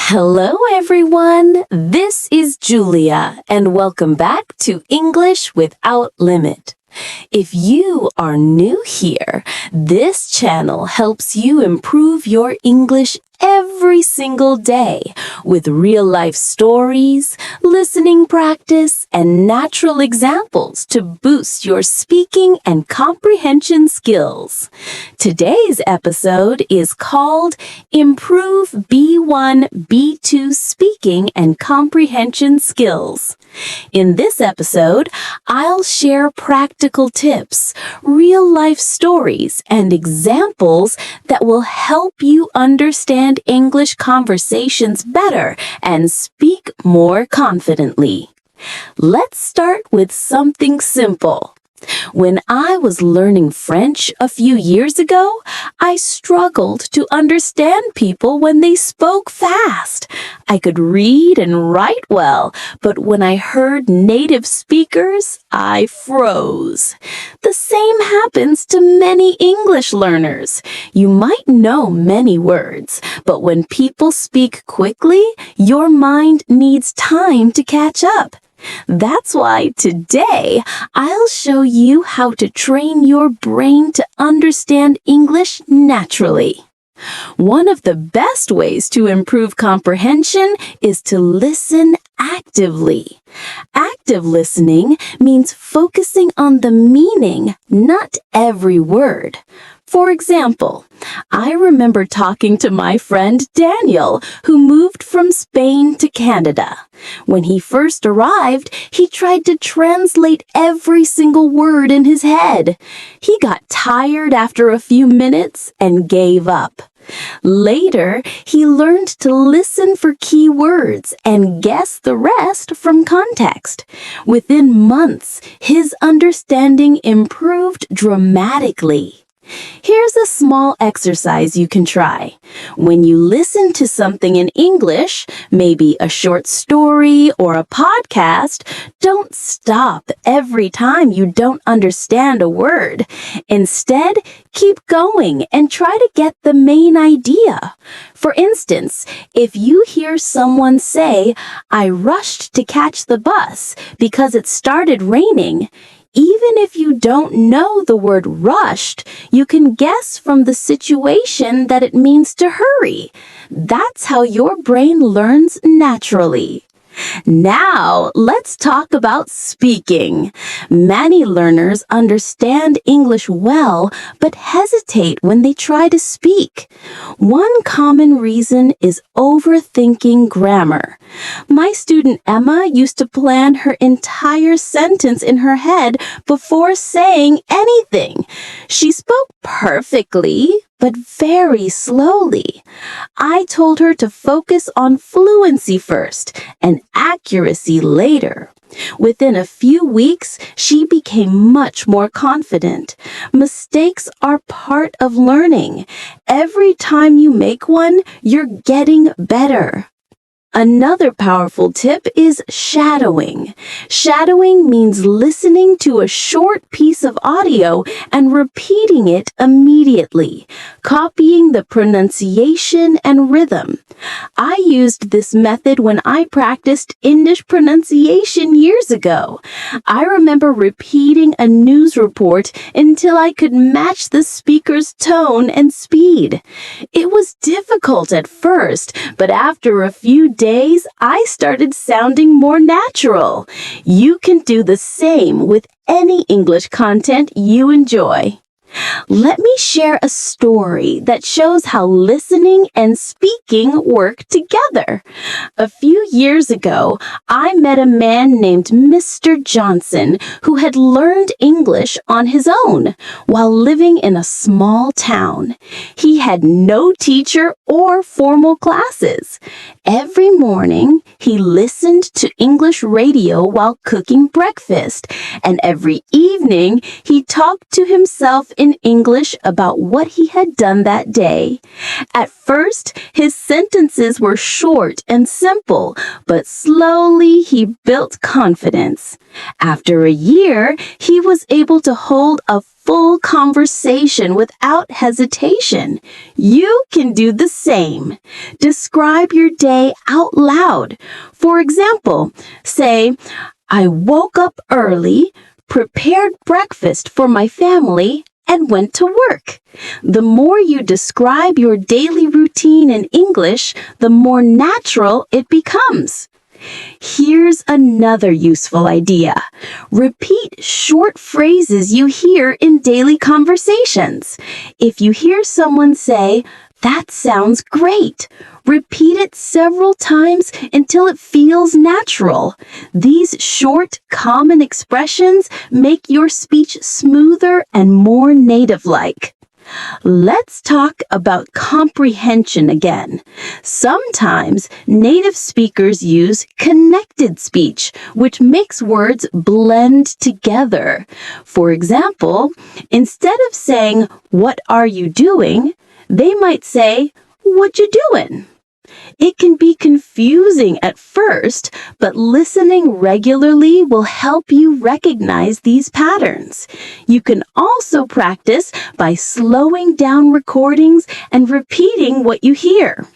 Hello, everyone. This is Julia, and welcome back to English Without Limit. If you are new here, this channel helps you improve your English every single day with real-life stories, listening practice, and natural examples to boost your speaking and comprehension skills. Today's episode is called Improve B1, B2 Speaking and Comprehension Skills. In this episode, I'll share practical tips, real-life stories, and examples that will help you understand English conversations better and speak more confidently. Let's start with something simple. When I was learning French a few years ago, I struggled to understand people when they spoke fast. I could read and write well, but when I heard native speakers, I froze. The same happens to many English learners. You might know many words, but when people speak quickly, your mind needs time to catch up. That's why today I'll show you how to train your brain to understand English naturally. One of the best ways to improve comprehension is to listen actively. Active listening means focusing on the meaning, not every word. For example, I remember talking to my friend Daniel, who moved from Spain to Canada. When he first arrived, he tried to translate every single word in his head. He got tired after a few minutes and gave up. Later, he learned to listen for key words and guess the rest from context. Within months, his understanding improved dramatically. Here's a small exercise you can try. When you listen to something in English, maybe a short story or a podcast, don't stop every time you don't understand a word. Instead, keep going and try to get the main idea. For instance, if you hear someone say, "I rushed to catch the bus because it started raining," even if you don't know the word rushed, you can guess from the situation that it means to hurry. That's how your brain learns naturally. Now, let's talk about speaking. Many learners understand English well, but hesitate when they try to speak. One common reason is overthinking grammar. My student Emma used to plan her entire sentence in her head before saying anything. She spoke perfectly, but very slowly. I told her to focus on fluency first and accuracy later. Within a few weeks, she became much more confident. Mistakes are part of learning. Every time you make one, you're getting better. Another powerful tip is shadowing. Shadowing means listening to a short piece of audio and repeating it immediately, copying the pronunciation and rhythm. I used this method when I practiced English pronunciation years ago. I remember repeating a news report until I could match the speaker's tone and speed. It was difficult at first, but after a few days, I started sounding more natural. You can do the same with any English content you enjoy. Let me share a story that shows how listening and speaking work together. A few years ago, I met a man named Mr. Johnson who had learned English on his own while living in a small town. He had no teacher or formal classes. Every morning, he listened to English radio while cooking breakfast, and every evening, he talked to himself in English about what he had done that day. At first, his sentences were short and simple, but slowly he built confidence. After a year, he was able to hold a full conversation without hesitation. You can do the same. Describe your day out loud. For example, say, I woke up early, prepared breakfast for my family, and went to work. The more you describe your daily routine in English, the more natural it becomes. Here's another useful idea. Repeat short phrases you hear in daily conversations. If you hear someone say, "That sounds great," repeat it several times until it feels natural. These short, common expressions make your speech smoother and more native-like. Let's talk about comprehension again. Sometimes native speakers use connected speech, which makes words blend together. For example, instead of saying, "What are you doing?" they might say, "What you doing?" It can be confusing at first, but listening regularly will help you recognize these patterns. You can also practice by slowing down recordings and repeating what you hear.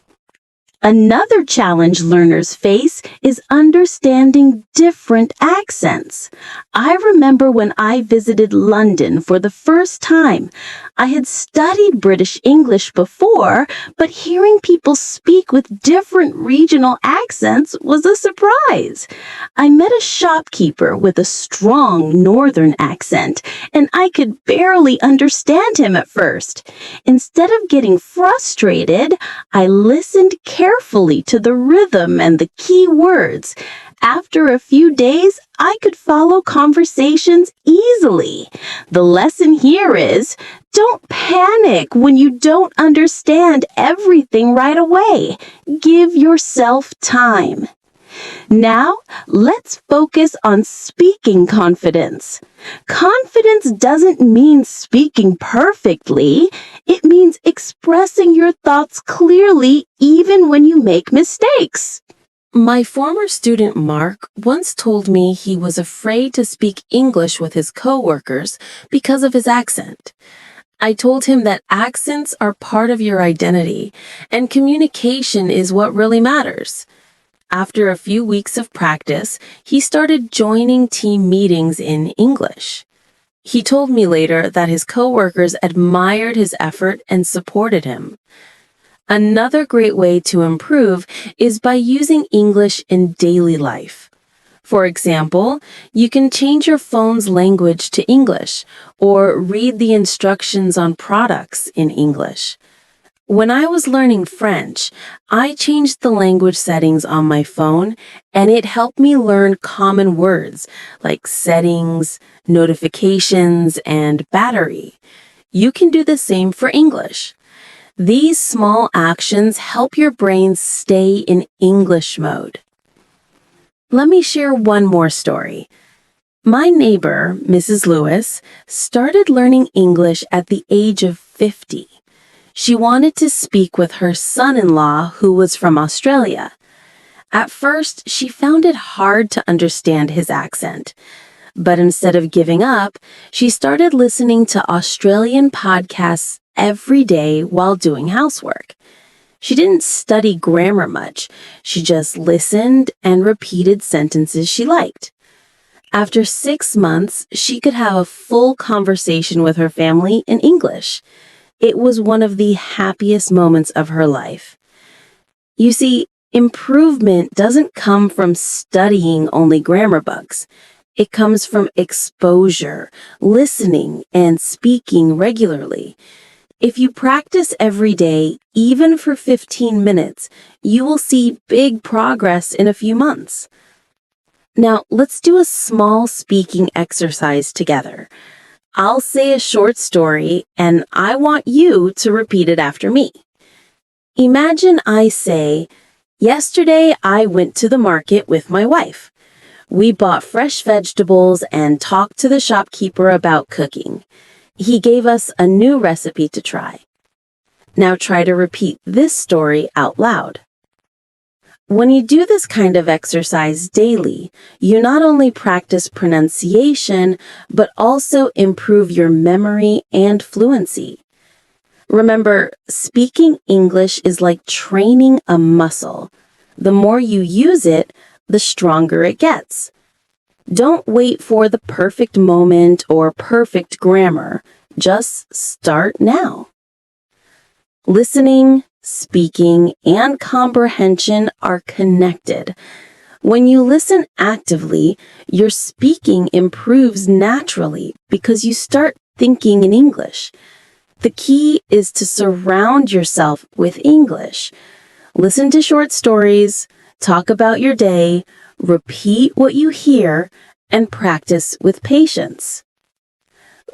Another challenge learners face is understanding different accents. I remember when I visited London for the first time. I had studied British English before, but hearing people speak with different regional accents was a surprise. I met a shopkeeper with a strong northern accent, and I could barely understand him at first. Instead of getting frustrated, I listened carefully to the rhythm and the key words. After a few days, I could follow conversations easily. The lesson here is, don't panic when you don't understand everything right away. Give yourself time. Now, let's focus on speaking confidence. Confidence doesn't mean speaking perfectly. It means expressing your thoughts clearly even when you make mistakes. My former student Mark once told me he was afraid to speak English with his coworkers because of his accent. I told him that accents are part of your identity, and communication is what really matters. After a few weeks of practice, he started joining team meetings in English. He told me later that his coworkers admired his effort and supported him. Another great way to improve is by using English in daily life. For example, you can change your phone's language to English or read the instructions on products in English. When I was learning French, I changed the language settings on my phone, and it helped me learn common words like settings, notifications, and battery. You can do the same for English. These small actions help your brain stay in English mode. Let me share one more story. My neighbor, Mrs. Lewis, started learning English at the age of 50. She wanted to speak with her son-in-law, who was from Australia. At first, she found it hard to understand his accent. But instead of giving up, she started listening to Australian podcasts every day while doing housework. She didn't study grammar much. She just listened and repeated sentences she liked. After 6 months, she could have a full conversation with her family in English. It was one of the happiest moments of her life. You see, improvement doesn't come from studying only grammar books. It comes from exposure, listening, and speaking regularly. If you practice every day, even for 15 minutes, you will see big progress in a few months. Now, let's do a small speaking exercise together. I'll say a short story, and I want you to repeat it after me. Imagine I say, "Yesterday I went to the market with my wife. We bought fresh vegetables and talked to the shopkeeper about cooking. He gave us a new recipe to try. Now try to repeat this story out loud. When you do this kind of exercise daily, you not only practice pronunciation, but also improve your memory and fluency. Remember, speaking English is like training a muscle. The more you use it, the stronger it gets. Don't wait for the perfect moment or perfect grammar. Just start now. Listening, speaking, and comprehension are connected. When you listen actively, your speaking improves naturally because you start thinking in English. The key is to surround yourself with English. Listen to short stories, talk about your day, repeat what you hear, and practice with patience.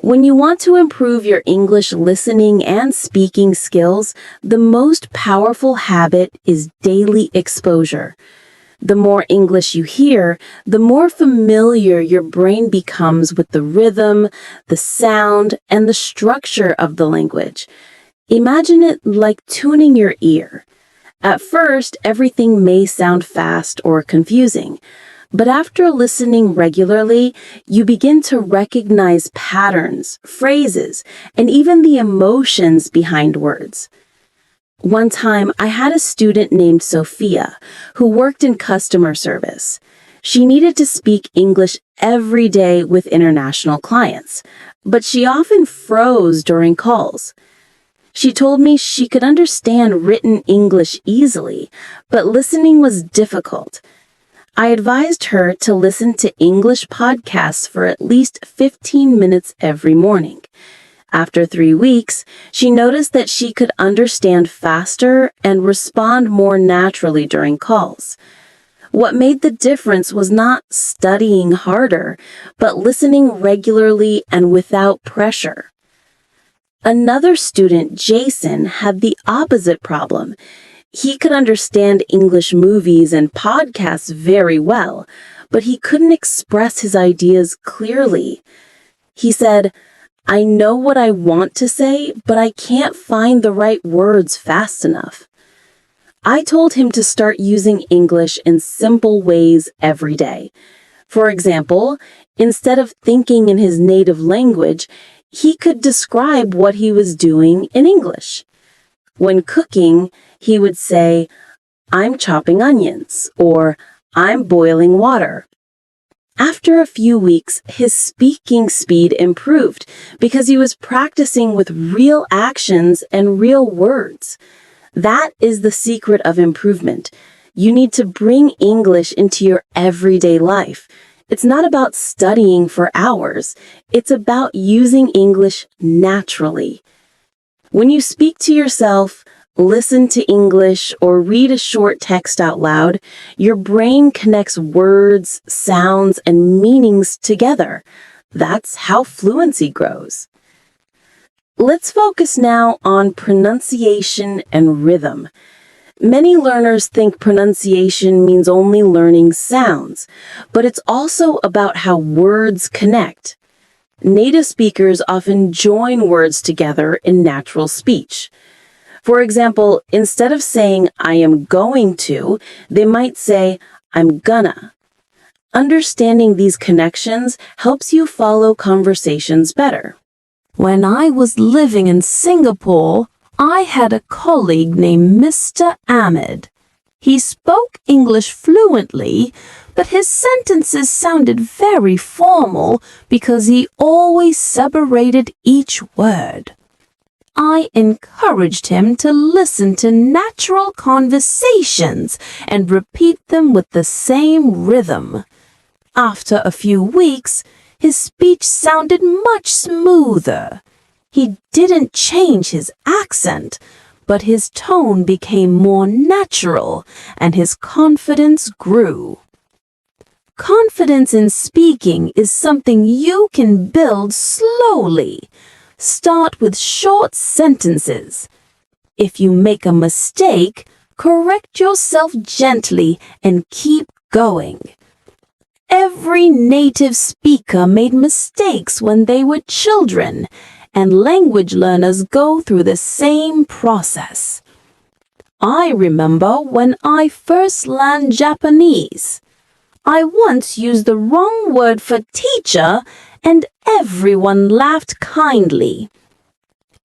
When you want to improve your English listening and speaking skills, the most powerful habit is daily exposure. The more English you hear, the more familiar your brain becomes with the rhythm, the sound, and the structure of the language. Imagine it like tuning your ear. At first, everything may sound fast or confusing. But after listening regularly, you begin to recognize patterns, phrases, and even the emotions behind words. One time, I had a student named Sophia who worked in customer service. She needed to speak English every day with international clients, but she often froze during calls. She told me she could understand written English easily, but listening was difficult. I advised her to listen to English podcasts for at least 15 minutes every morning. After 3 weeks, she noticed that she could understand faster and respond more naturally during calls. What made the difference was not studying harder, but listening regularly and without pressure. Another student, Jason, had the opposite problem. He could understand English movies and podcasts very well, but he couldn't express his ideas clearly. He said, "I know what I want to say, but I can't find the right words fast enough." I told him to start using English in simple ways every day. For example, instead of thinking in his native language, he could describe what he was doing in English. When cooking, he would say, "I'm chopping onions," or "I'm boiling water." After a few weeks, his speaking speed improved because he was practicing with real actions and real words. That is the secret of improvement. You need to bring English into your everyday life. It's not about studying for hours. It's about using English naturally. When you speak to yourself, listen to English, or read a short text out loud, your brain connects words, sounds, and meanings together. That's how fluency grows. Let's focus now on pronunciation and rhythm. Many learners think pronunciation means only learning sounds, but it's also about how words connect. Native speakers often join words together in natural speech. For example, instead of saying, "I am going to," they might say, "I'm gonna." Understanding these connections helps you follow conversations better. When I was living in Singapore, I had a colleague named Mr. Ahmed. He spoke English fluently, but his sentences sounded very formal because he always separated each word. I encouraged him to listen to natural conversations and repeat them with the same rhythm. After a few weeks, his speech sounded much smoother. He didn't change his accent, but his tone became more natural and his confidence grew. Confidence in speaking is something you can build slowly. Start with short sentences. If you make a mistake, correct yourself gently and keep going. Every native speaker made mistakes when they were children, and language learners go through the same process. I remember when I first learned Japanese. I once used the wrong word for teacher and everyone laughed kindly.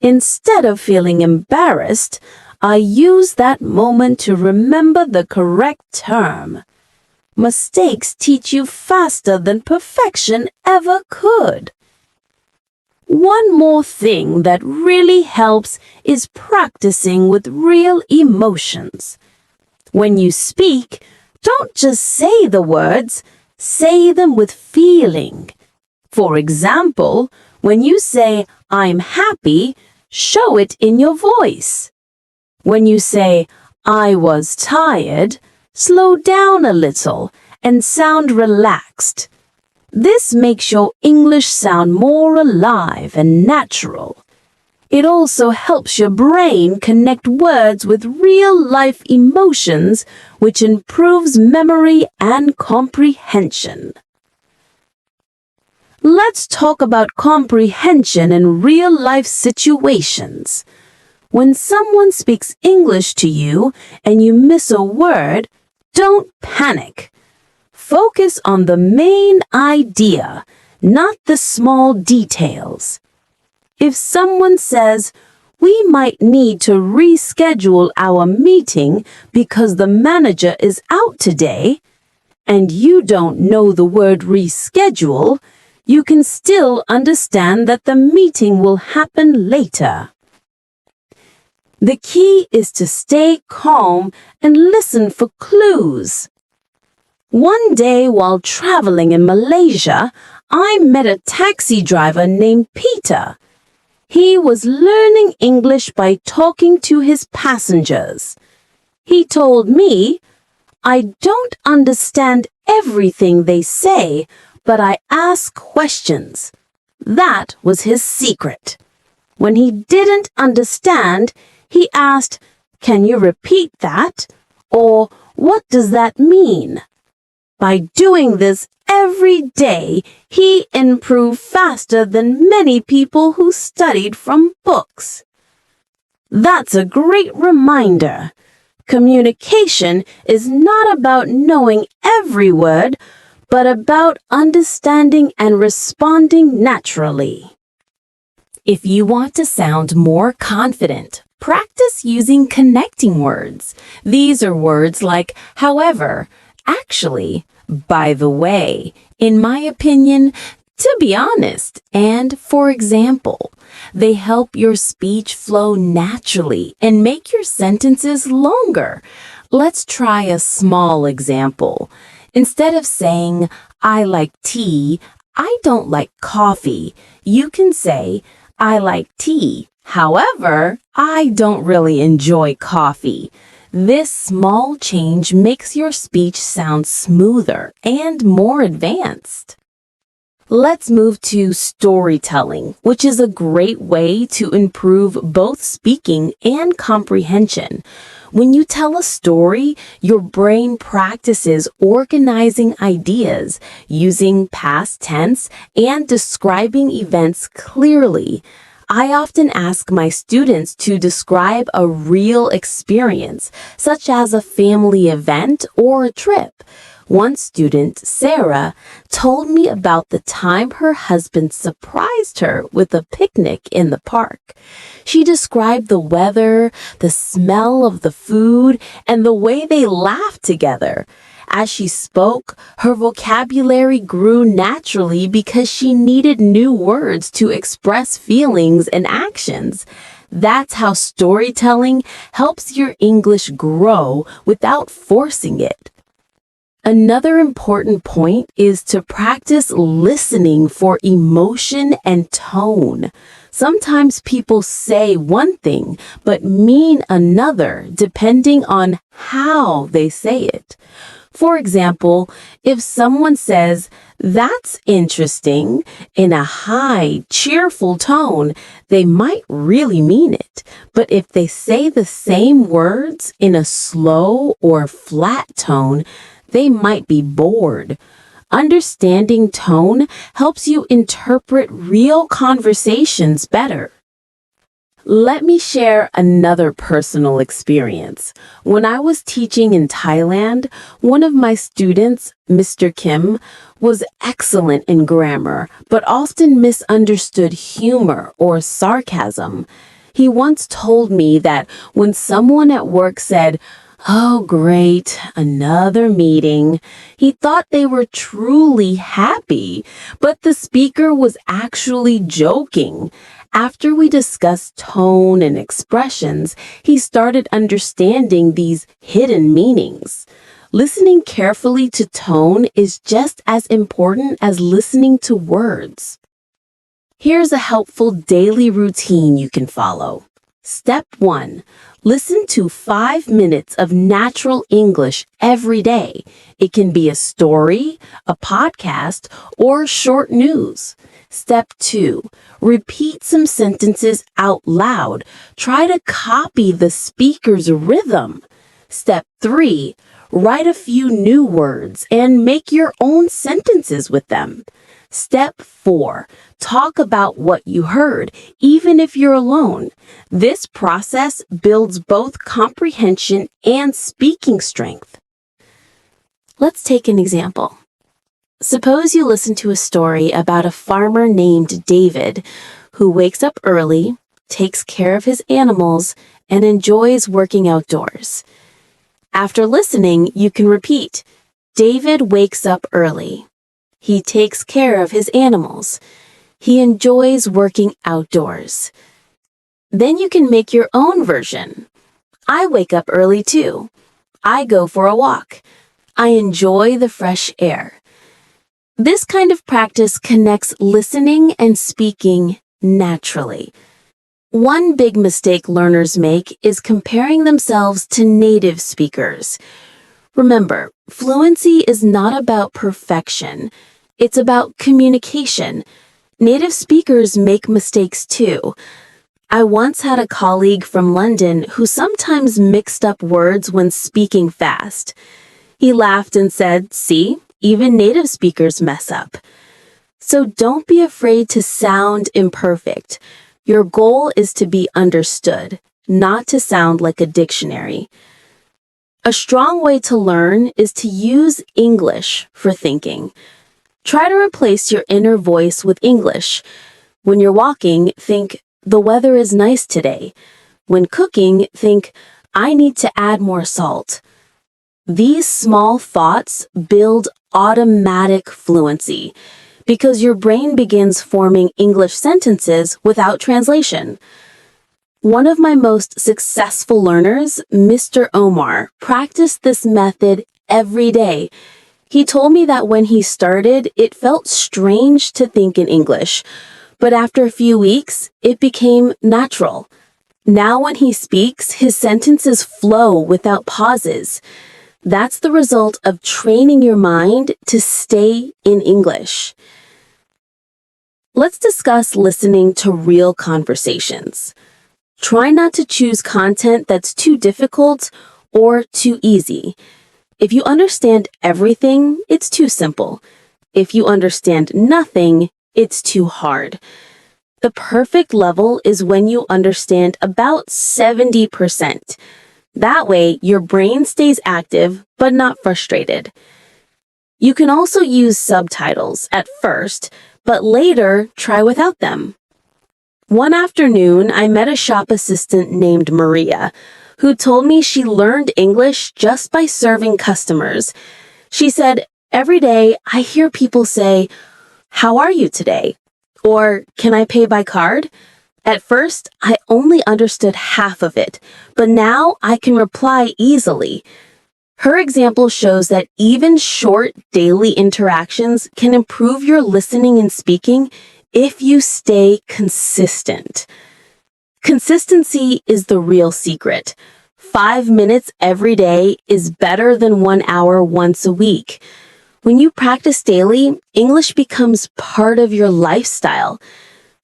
Instead of feeling embarrassed, I used that moment to remember the correct term. Mistakes teach you faster than perfection ever could. One more thing that really helps is practicing with real emotions. When you speak, don't just say the words, say them with feeling. For example, when you say, "I'm happy," show it in your voice. When you say, "I was tired," slow down a little and sound relaxed. This makes your English sound more alive and natural. It also helps your brain connect words with real-life emotions, which improves memory and comprehension. Let's talk about comprehension in real-life situations. When someone speaks English to you and you miss a word, don't panic. Focus on the main idea, not the small details. If someone says, "We might need to reschedule our meeting because the manager is out today," and you don't know the word reschedule, you can still understand that the meeting will happen later. The key is to stay calm and listen for clues. One day while traveling in Malaysia, I met a taxi driver named Peter. He was learning English by talking to his passengers. He told me, "I don't understand everything they say, but I ask questions." That was his secret. When he didn't understand, he asked, "Can you repeat that?" or "What does that mean?" By doing this every day, he improved faster than many people who studied from books. That's a great reminder. Communication is not about knowing every word, but about understanding and responding naturally. If you want to sound more confident, practice using connecting words. These are words like however, actually, by the way, in my opinion, to be honest, and for example. They help your speech flow naturally and make your sentences longer. Let's try a small example. Instead of saying, "I like tea," "I don't like coffee," you can say, "I like tea. However, I don't really enjoy coffee." This small change makes your speech sound smoother and more advanced. Let's move to storytelling, which is a great way to improve both speaking and comprehension. When you tell a story, your brain practices organizing ideas, using past tense, and describing events clearly. I often ask my students to describe a real experience, such as a family event or a trip. One student, Sarah, told me about the time her husband surprised her with a picnic in the park. She described the weather, the smell of the food, and the way they laughed together. As she spoke, her vocabulary grew naturally because she needed new words to express feelings and actions. That's how storytelling helps your English grow without forcing it. Another important point is to practice listening for emotion and tone. Sometimes people say one thing but mean another depending on how they say it. For example, if someone says, "That's interesting," in a high, cheerful tone, they might really mean it. But if they say the same words in a slow or flat tone, they might be bored. Understanding tone helps you interpret real conversations better. Let me share another personal experience. When I was teaching in Thailand, one of my students, Mr. Kim, was excellent in grammar, but often misunderstood humor or sarcasm. He once told me that when someone at work said, "Oh, great, another meeting," he thought they were truly happy, but the speaker was actually joking. After we discussed tone and expressions, he started understanding these hidden meanings. Listening carefully to tone is just as important as listening to words. Here's a helpful daily routine you can follow. Step 1. Listen to 5 minutes of natural English every day. It can be a story, a podcast, or short news. Step 2. Repeat some sentences out loud. Try to copy the speaker's rhythm. Step 3. Write a few new words and make your own sentences with them. Step 4. Talk about what you heard, even if you're alone. This process builds both comprehension and speaking strength. Let's take an example. Suppose you listen to a story about a farmer named David who wakes up early, takes care of his animals, and enjoys working outdoors. After listening, you can repeat, David wakes up early. He takes care of his animals. He enjoys working outdoors. Then you can make your own version. I wake up early too. I go for a walk. I enjoy the fresh air. This kind of practice connects listening and speaking naturally. One big mistake learners make is comparing themselves to native speakers. Remember, fluency is not about perfection. It's about communication. Native speakers make mistakes too. I once had a colleague from London who sometimes mixed up words when speaking fast. He laughed and said, "See, even native speakers mess up." So don't be afraid to sound imperfect. Your goal is to be understood, not to sound like a dictionary. A strong way to learn is to use English for thinking. Try to replace your inner voice with English. When you're walking, think, "The weather is nice today." When cooking, think, "I need to add more salt." These small thoughts build automatic fluency because your brain begins forming English sentences without translation. One of my most successful learners, Mr. Omar, practiced this method every day. He told me that when he started, it felt strange to think in English, but after a few weeks, it became natural. Now when he speaks, his sentences flow without pauses. That's the result of training your mind to stay in English. Let's discuss listening to real conversations. Try not to choose content that's too difficult or too easy. If you understand everything, it's too simple. If you understand nothing, it's too hard. The perfect level is when you understand about 70%. That way, your brain stays active but not frustrated. You can also use subtitles at first, but later try without them. One afternoon, I met a shop assistant named Maria, who told me she learned English just by serving customers. She said, "Every day I hear people say, 'How are you today?' Or 'Can I pay by card?' At first, I only understood half of it, but now I can reply easily." Her example shows that even short daily interactions can improve your listening and speaking if you stay consistent. Consistency is the real secret. 5 minutes every day is better than 1 hour once a week. When you practice daily, English becomes part of your lifestyle.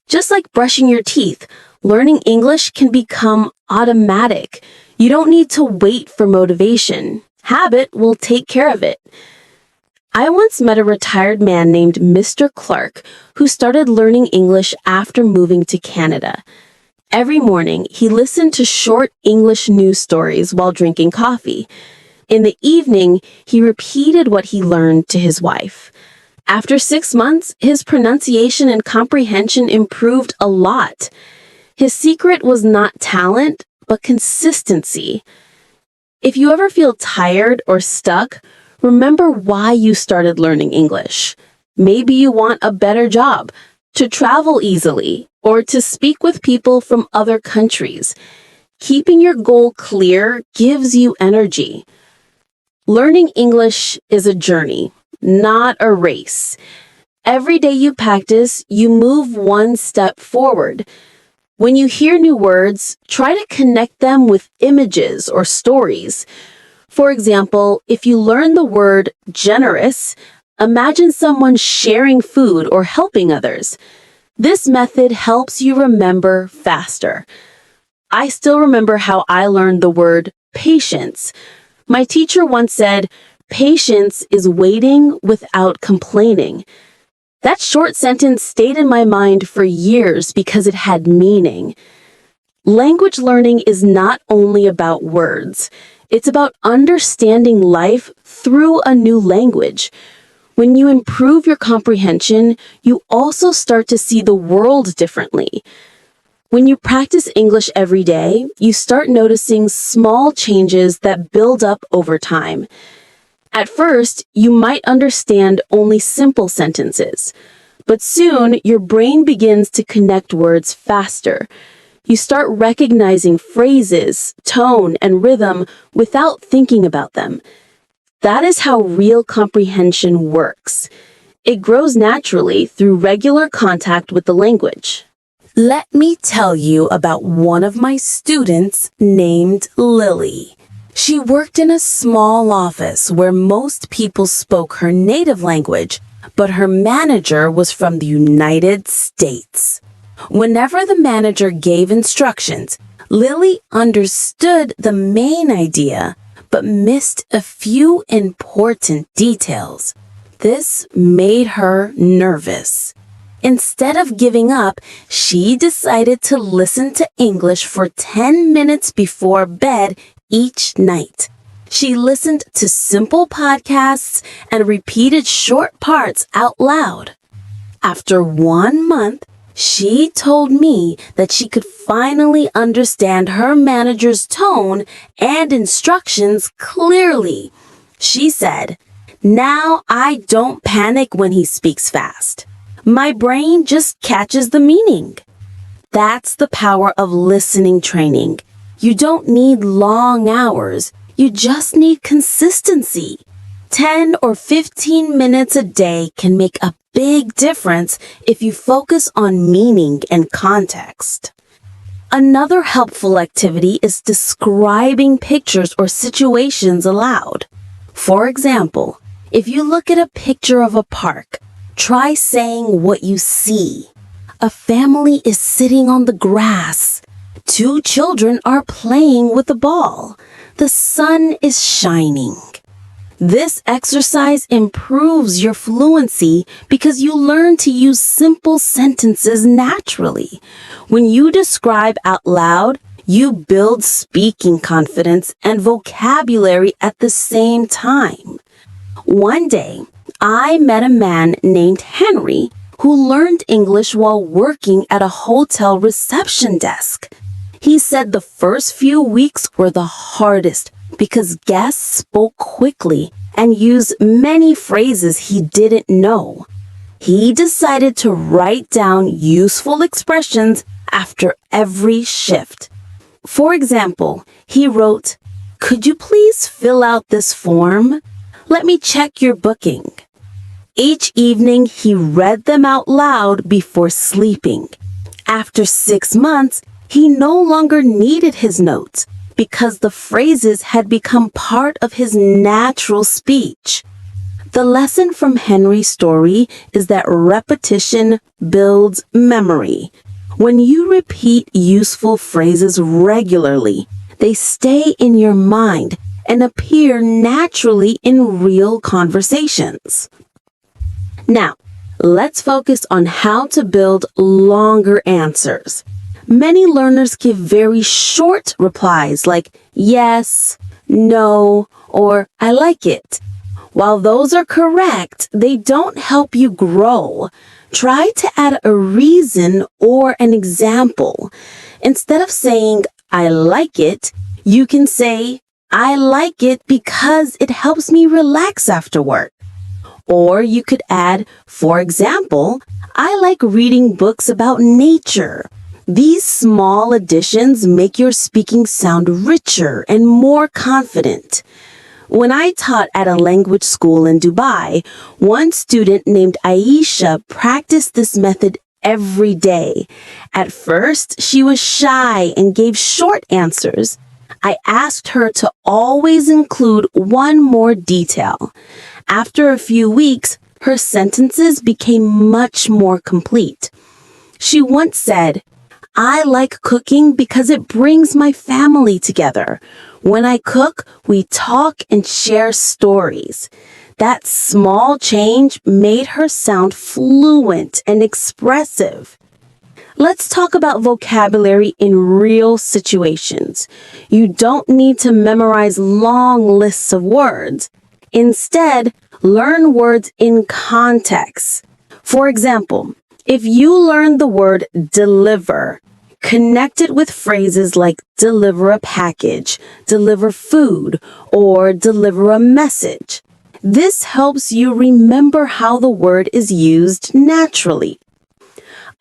Just like brushing your teeth, learning English can become automatic. You don't need to wait for motivation. Habit will take care of it. I once met a retired man named Mr. Clark who started learning English after moving to Canada. Every morning, he listened to short English news stories while drinking coffee. In the evening, he repeated what he learned to his wife. After 6 months, his pronunciation and comprehension improved a lot. His secret was not talent, but consistency. If you ever feel tired or stuck, remember why you started learning English. Maybe you want a better job, to travel easily, or to speak with people from other countries. Keeping your goal clear gives you energy. Learning English is a journey, not a race. Every day you practice, you move one step forward. When you hear new words, try to connect them with images or stories. For example, if you learn the word generous, imagine someone sharing food or helping others. This method helps you remember faster. I still remember how I learned the word patience. My teacher once said, "Patience is waiting without complaining." That short sentence stayed in my mind for years because it had meaning. Language learning is not only about words. It's about understanding life through a new language. When you improve your comprehension, you also start to see the world differently. When you practice English every day, you start noticing small changes that build up over time. At first, you might understand only simple sentences, but soon your brain begins to connect words faster. You start recognizing phrases, tone, and rhythm without thinking about them. That is how real comprehension works. It grows naturally through regular contact with the language. Let me tell you about one of my students named Lily. She worked in a small office where most people spoke her native language, but her manager was from the United States. Whenever the manager gave instructions, Lily understood the main idea, but missed a few important details. This made her nervous. Instead of giving up, she decided to listen to English for 10 minutes before bed each night. She listened to simple podcasts and repeated short parts out loud. After 1 month, she told me that she could finally understand her manager's tone and instructions clearly. She said, "Now I don't panic when he speaks fast. My brain just catches the meaning." That's the power of listening training. You don't need long hours. You just need consistency. 10 or 15 minutes a day can make a big difference if you focus on meaning and context. Another helpful activity is describing pictures or situations aloud. For example, if you look at a picture of a park, try saying what you see. A family is sitting on the grass. 2 children are playing with a ball. The sun is shining. This exercise improves your fluency because you learn to use simple sentences naturally. When you describe out loud, you build speaking confidence and vocabulary at the same time. One day, I met a man named Henry who learned English while working at a hotel reception desk. He said the first few weeks were the hardest because guests spoke quickly and used many phrases he didn't know. He decided to write down useful expressions after every shift. For example, he wrote, "Could you please fill out this form? Let me check your booking." Each evening, he read them out loud before sleeping. After 6 months, he no longer needed his notes because the phrases had become part of his natural speech. The lesson from Henry's story is that repetition builds memory. When you repeat useful phrases regularly, they stay in your mind and appear naturally in real conversations. Now, let's focus on how to build longer answers. Many learners give very short replies like yes, no, or I like it. While those are correct, they don't help you grow. Try to add a reason or an example. Instead of saying, I like it, you can say, I like it because it helps me relax after work. Or you could add, for example, I like reading books about nature. These small additions make your speaking sound richer and more confident. When I taught at a language school in Dubai, one student named Aisha practiced this method every day. At first, she was shy and gave short answers. I asked her to always include one more detail. After a few weeks, her sentences became much more complete. She once said, I like cooking because it brings my family together. When I cook, we talk and share stories. That small change made her sound fluent and expressive. Let's talk about vocabulary in real situations. You don't need to memorize long lists of words. Instead, learn words in context. For example, if you learn the word deliver, connect it with phrases like deliver a package, deliver food, or deliver a message. This helps you remember how the word is used naturally.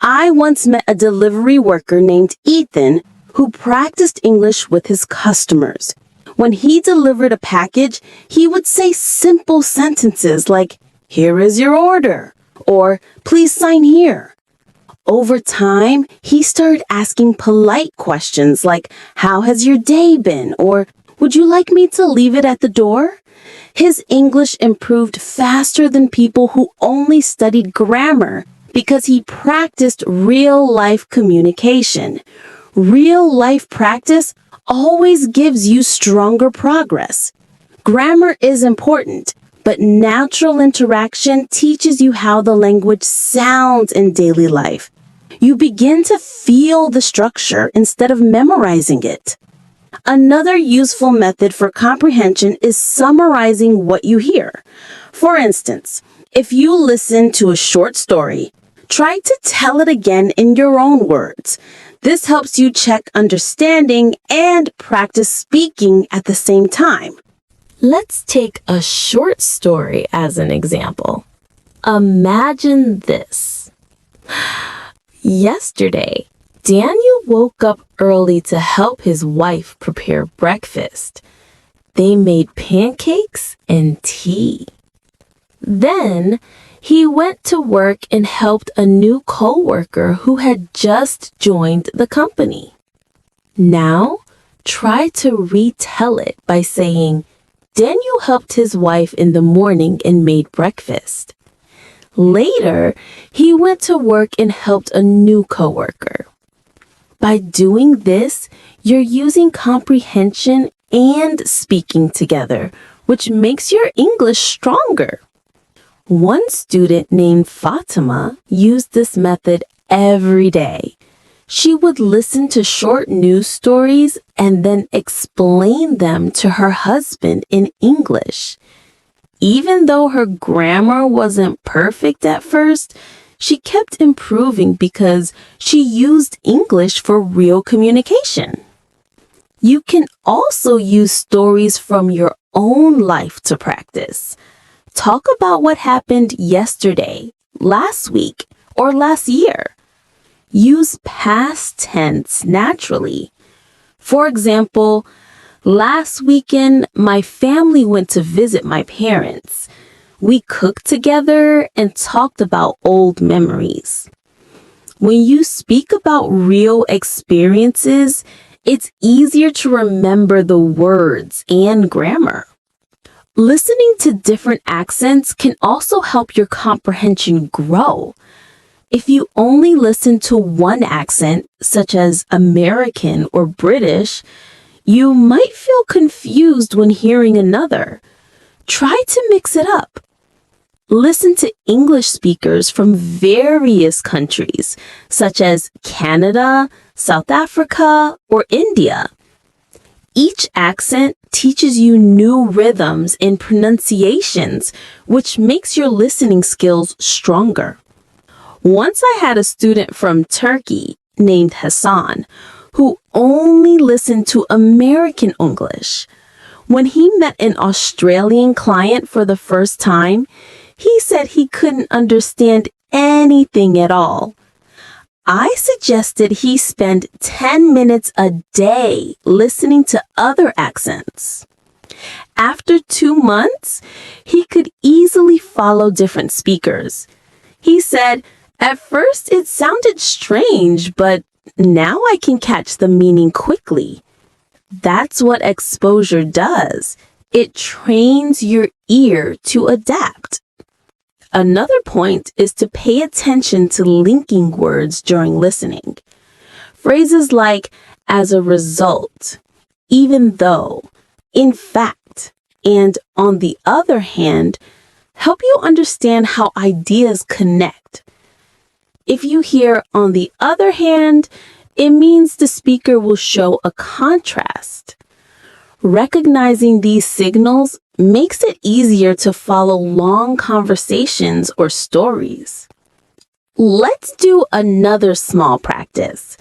I once met a delivery worker named Ethan who practiced English with his customers. When he delivered a package, he would say simple sentences like, here is your order, or please sign here. Over time, he started asking polite questions like, how has your day been? Or would you like me to leave it at the door? His English improved faster than people who only studied grammar because he practiced real-life communication. Real-life practice always gives you stronger progress. Grammar is important, but natural interaction teaches you how the language sounds in daily life. You begin to feel the structure instead of memorizing it. Another useful method for comprehension is summarizing what you hear. For instance, if you listen to a short story, try to tell it again in your own words. This helps you check understanding and practice speaking at the same time. Let's take a short story as an example. Imagine this. Yesterday, Daniel woke up early to help his wife prepare breakfast. They made pancakes and tea. Then, he went to work and helped a new coworker who had just joined the company. Now, try to retell it by saying, Daniel helped his wife in the morning and made breakfast. Later, he went to work and helped a new coworker. By doing this, you're using comprehension and speaking together, which makes your English stronger. One student named Fatima used this method every day. She would listen to short news stories and then explain them to her husband in English. Even though her grammar wasn't perfect at first, she kept improving because she used English for real communication. You can also use stories from your own life to practice. Talk about what happened yesterday, last week, or last year. Use past tense naturally. For example, last weekend, my family went to visit my parents. We cooked together and talked about old memories. When you speak about real experiences, it's easier to remember the words and grammar. Listening to different accents can also help your comprehension grow. If you only listen to one accent, such as American or British, You might feel confused when hearing another. Try to mix it up. Listen to English speakers from various countries, such as Canada, South Africa, or India. Each accent teaches you new rhythms and pronunciations, which makes your listening skills stronger. Once I had a student from Turkey named Hassan, who only listened to American English. When he met an Australian client for the first time, he said he couldn't understand anything at all. I suggested he spend 10 minutes a day listening to other accents. After 2 months, he could easily follow different speakers. He said, "At first it sounded strange, but now I can catch the meaning quickly." That's what exposure does. It trains your ear to adapt. Another point is to pay attention to linking words during listening. Phrases like "as a result," "even though," "in fact," and "on the other hand" help you understand how ideas connect. If you hear "on the other hand," it means the speaker will show a contrast. Recognizing these signals makes it easier to follow long conversations or stories. Let's do another small practice.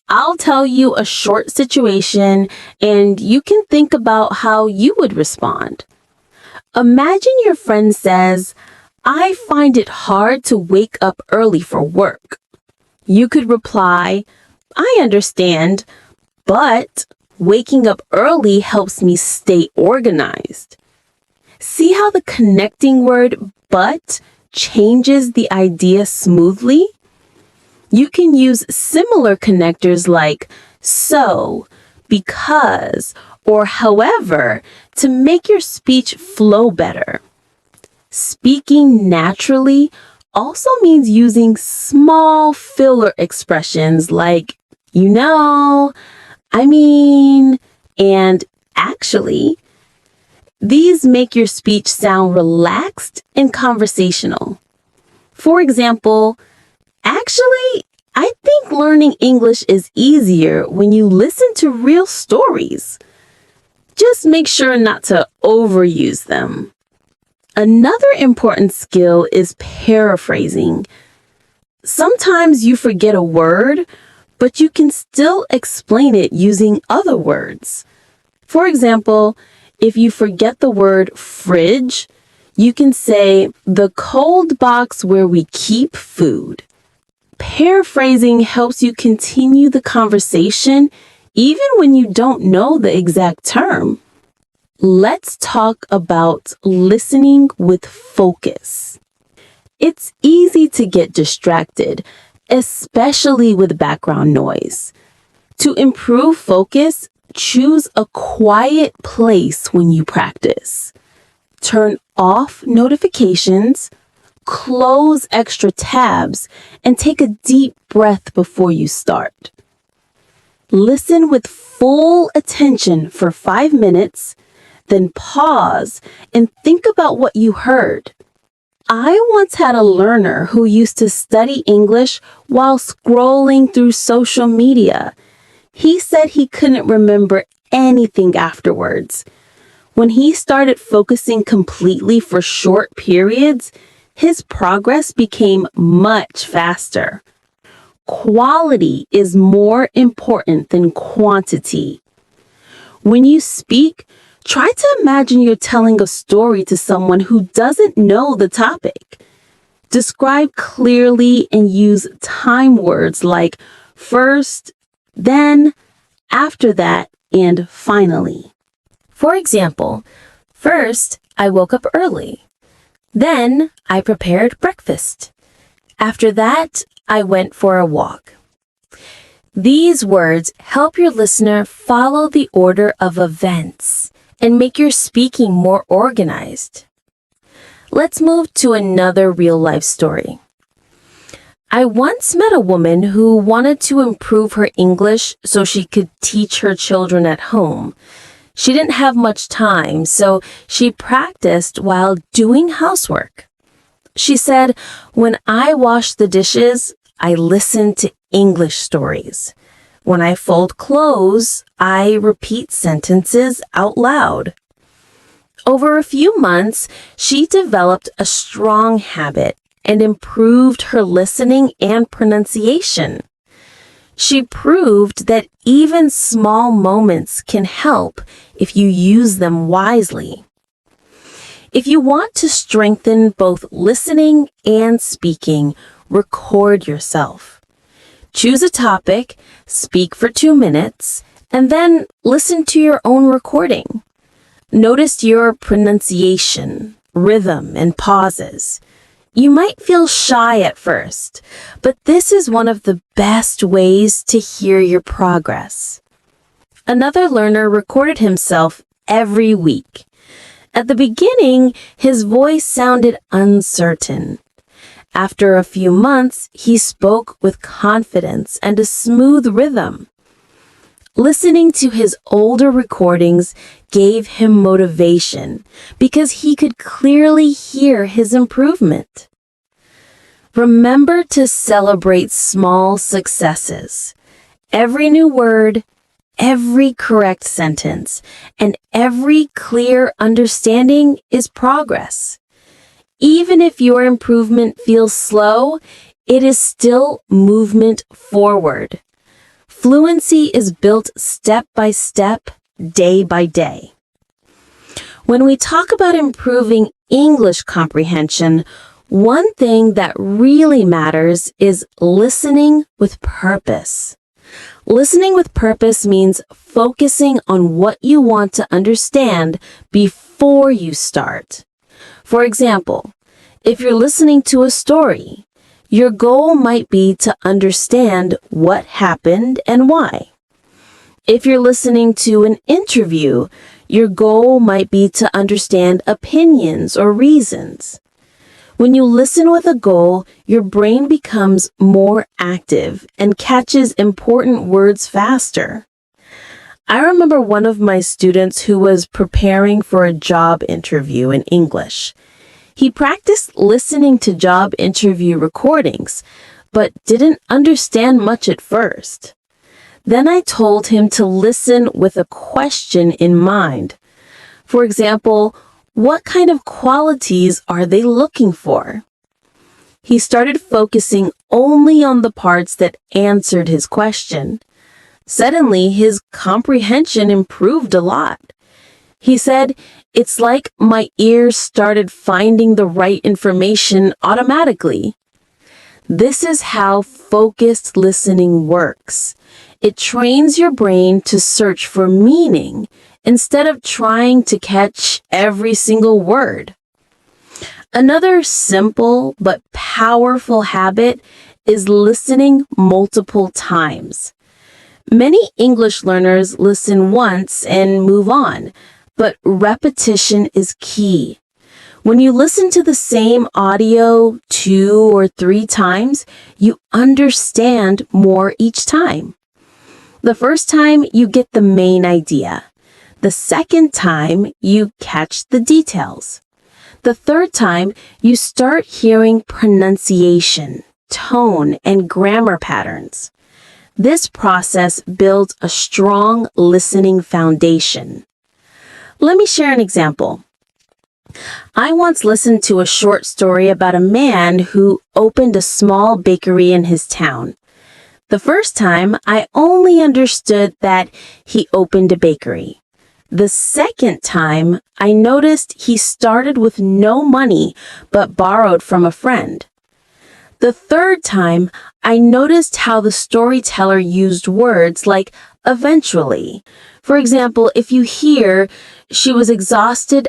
I'll tell you a short situation, and you can think about how you would respond. Imagine your friend says, "I find it hard to wake up early for work." You could reply, "I understand, but waking up early helps me stay organized." See how the connecting word "but" changes the idea smoothly? You can use similar connectors like "so," "because," or "however" to make your speech flow better. Speaking naturally also means using small filler expressions like "you know," "I mean," and "actually." These make your speech sound relaxed and conversational. For example, "Actually, I think learning English is easier when you listen to real stories." Just make sure not to overuse them. Another important skill is paraphrasing. Sometimes you forget a word, but you can still explain it using other words. For example, if you forget the word fridge, you can say "the cold box where we keep food." Paraphrasing helps you continue the conversation even when you don't know the exact term. Let's talk about listening with focus. It's easy to get distracted, especially with background noise. To improve focus, choose a quiet place when you practice. Turn off notifications, close extra tabs, and take a deep breath before you start. Listen with full attention for 5 minutes, then pause and think about what you heard. I once had a learner who used to study English while scrolling through social media. He said he couldn't remember anything afterwards. When he started focusing completely for short periods, his progress became much faster. Quality is more important than quantity. When you speak, try to imagine you're telling a story to someone who doesn't know the topic. Describe clearly and use time words like "first," "then," "after that," and "finally." For example, first, I woke up early. Then, I prepared breakfast. After that, I went for a walk. These words help your listener follow the order of events and make your speaking more organized. Let's move to another real-life story. I once met a woman who wanted to improve her English so she could teach her children at home. She didn't have much time, so she practiced while doing housework. She said, "When I wash the dishes, I listen to English stories. When I fold clothes, I repeat sentences out loud." Over a few months, she developed a strong habit and improved her listening and pronunciation. She proved that even small moments can help if you use them wisely. If you want to strengthen both listening and speaking, record yourself. Choose a topic, speak for 2 minutes, and then listen to your own recording. Notice your pronunciation, rhythm, and pauses. You might feel shy at first, but this is one of the best ways to hear your progress. Another learner recorded himself every week. At the beginning, his voice sounded uncertain. After a few months, he spoke with confidence and a smooth rhythm. Listening to his older recordings gave him motivation because he could clearly hear his improvement. Remember to celebrate small successes. Every new word, every correct sentence, and every clear understanding is progress. Even if your improvement feels slow, it is still movement forward. Fluency is built step by step, day by day. When we talk about improving English comprehension, one thing that really matters is listening with purpose. Listening with purpose means focusing on what you want to understand before you start. For example, if you're listening to a story, your goal might be to understand what happened and why. If you're listening to an interview, your goal might be to understand opinions or reasons. When you listen with a goal, your brain becomes more active and catches important words faster. I remember one of my students who was preparing for a job interview in English. He practiced listening to job interview recordings, but didn't understand much at first. Then I told him to listen with a question in mind. For example, what kind of qualities are they looking for? He started focusing only on the parts that answered his question. Suddenly, his comprehension improved a lot. He said, "It's like my ears started finding the right information automatically." This is how focused listening works. It trains your brain to search for meaning instead of trying to catch every single word. Another simple but powerful habit is listening multiple times. Many English learners listen once and move on, but repetition is key. When you listen to the same audio 2 or 3 times, you understand more each time. The first time, you get the main idea. The second time, you catch the details. The third time, you start hearing pronunciation, tone, and grammar patterns. This process builds a strong listening foundation. Let me share an example. I once listened to a short story about a man who opened a small bakery in his town. The first time, I only understood that he opened a bakery. The second time, I noticed he started with no money but borrowed from a friend. The third time, I noticed how the storyteller used words like eventually. For example, if you hear, "She was exhausted